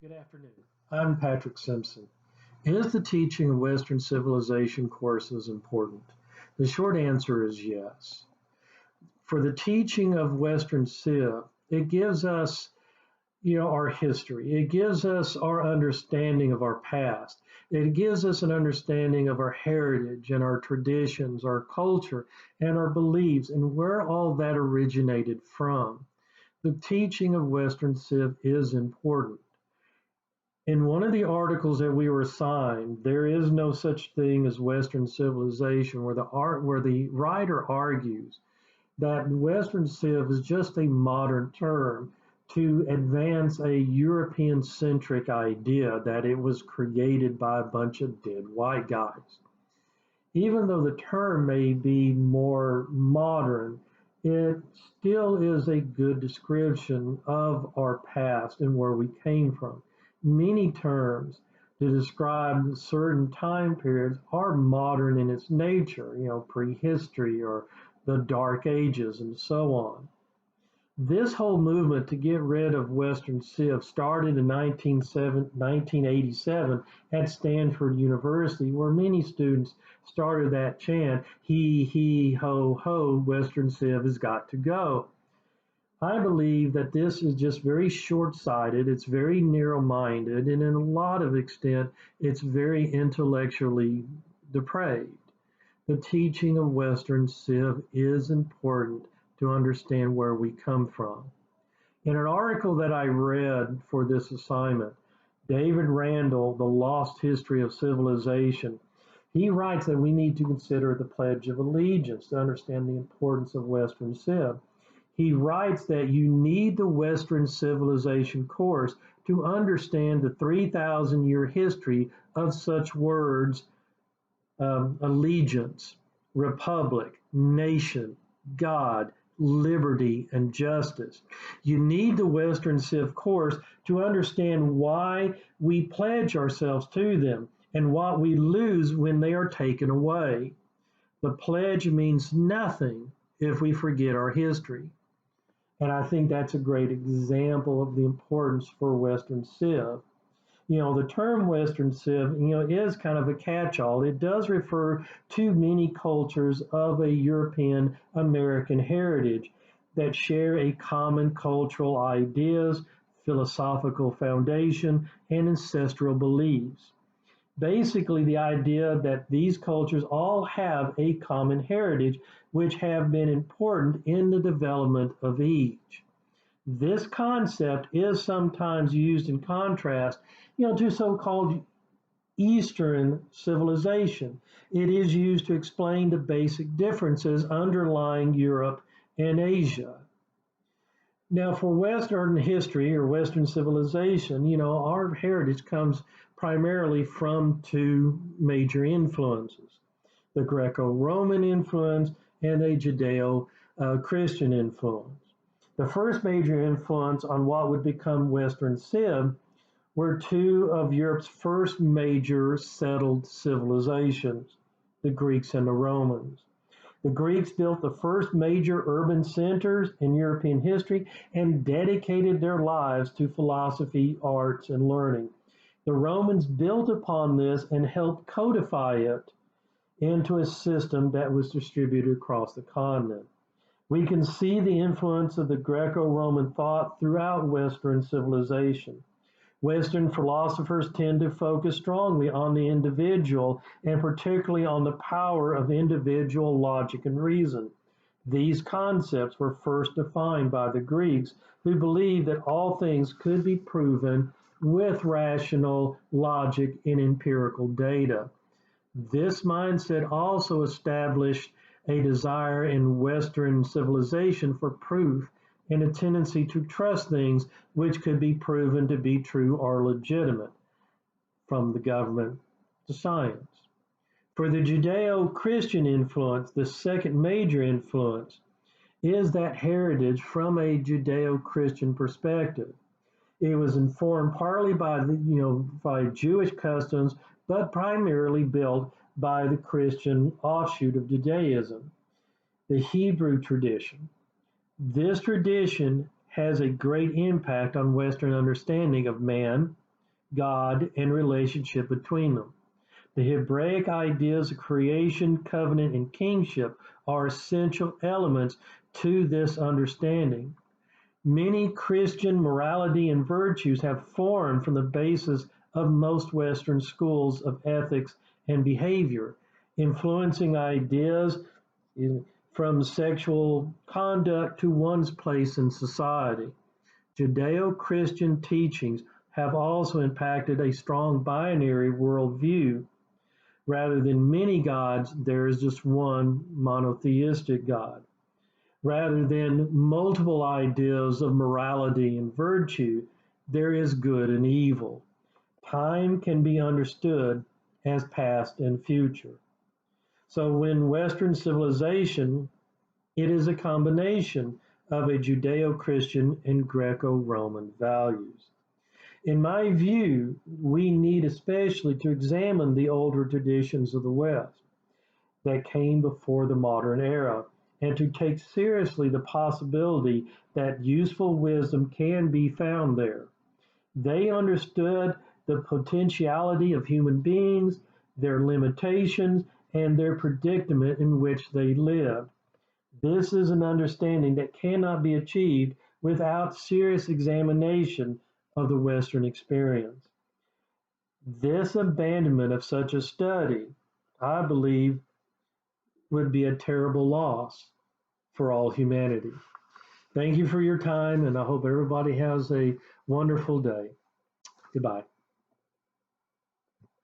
Good afternoon. I'm Patrick Simpson. Is the teaching of Western civilization courses important? The short answer is yes. For the teaching of Western Civ, it gives us, our history. It gives us our understanding of our past. It gives us an understanding of our heritage and our traditions, our culture, and our beliefs, and where all that originated from. The teaching of Western Civ is important. In one of the articles that we were assigned, there is no such thing as Western civilization, where the writer argues that Western Civ is just a modern term to advance a European centric idea that it was created by a bunch of dead white guys. Even though the term may be more modern, it still is a good description of our past and where we came from. Many terms to describe certain time periods are modern in its nature, prehistory or the Dark Ages and so on. This whole movement to get rid of Western Civ started in 1987 at Stanford University, where many students started that chant, he, ho, ho, Western Civ has got to go. I believe that this is just very short-sighted, it's very narrow-minded, and in a lot of extent, it's very intellectually depraved. The teaching of Western Civ is important to understand where we come from. In an article that I read for this assignment, David Randall, The Lost History of Civilization, he writes that we need to consider the Pledge of Allegiance to understand the importance of Western Civ. He writes that you need the Western Civilization course to understand the 3,000-year history of such words, allegiance, republic, nation, God, liberty, and justice. You need the Western Civ course to understand why we pledge ourselves to them and what we lose when they are taken away. The pledge means nothing if we forget our history. And I think that's a great example of the importance for Western Civ. The term Western Civ, is kind of a catch-all. It does refer to many cultures of a European American heritage that share a common cultural ideas, philosophical foundation, and ancestral beliefs. Basically, the idea that these cultures all have a common heritage which have been important in the development of each. This concept is sometimes used in contrast, to so-called Eastern civilization. It is used to explain the basic differences underlying Europe and Asia. Now, for Western history or Western civilization, our heritage comes primarily from two major influences, the Greco-Roman influence and the Judeo-Christian influence. The first major influence on what would become Western Civ were two of Europe's first major settled civilizations, the Greeks and the Romans. The Greeks built the first major urban centers in European history and dedicated their lives to philosophy, arts, and learning. The Romans built upon this and helped codify it into a system that was distributed across the continent. We can see the influence of the Greco-Roman thought throughout Western civilization. Western philosophers tend to focus strongly on the individual and particularly on the power of individual logic and reason. These concepts were first defined by the Greeks, who believed that all things could be proven with rational logic and empirical data. This mindset also established a desire in Western civilization for proof and a tendency to trust things which could be proven to be true or legitimate, from the government to science. For the Judeo-Christian influence, the second major influence is that heritage from a Judeo-Christian perspective. It was informed partly by Jewish customs, but primarily built by the Christian offshoot of Judaism, the Hebrew tradition. This tradition has a great impact on Western understanding of man, God, and relationship between them. The Hebraic ideas of creation, covenant, and kingship are essential elements to this understanding. Many Christian morality and virtues have formed from the basis of most Western schools of ethics and behavior, influencing ideas from sexual conduct to one's place in society. Judeo Christian teachings have also impacted a strong binary worldview. Rather than many gods, there is just one monotheistic God. Rather than multiple ideas of morality and virtue, there is good and evil. Time can be understood as past and future. So when Western civilization, it is a combination of a Judeo-Christian and Greco-Roman values. In my view, we need especially to examine the older traditions of the West that came before the modern era, and to take seriously the possibility that useful wisdom can be found there. They understood the potentiality of human beings, their limitations, and their predicament in which they lived. This is an understanding that cannot be achieved without serious examination of the Western experience. This abandonment of such a study, I believe, would be a terrible loss for all humanity. Thank you for your time, and I hope everybody has a wonderful day. Goodbye.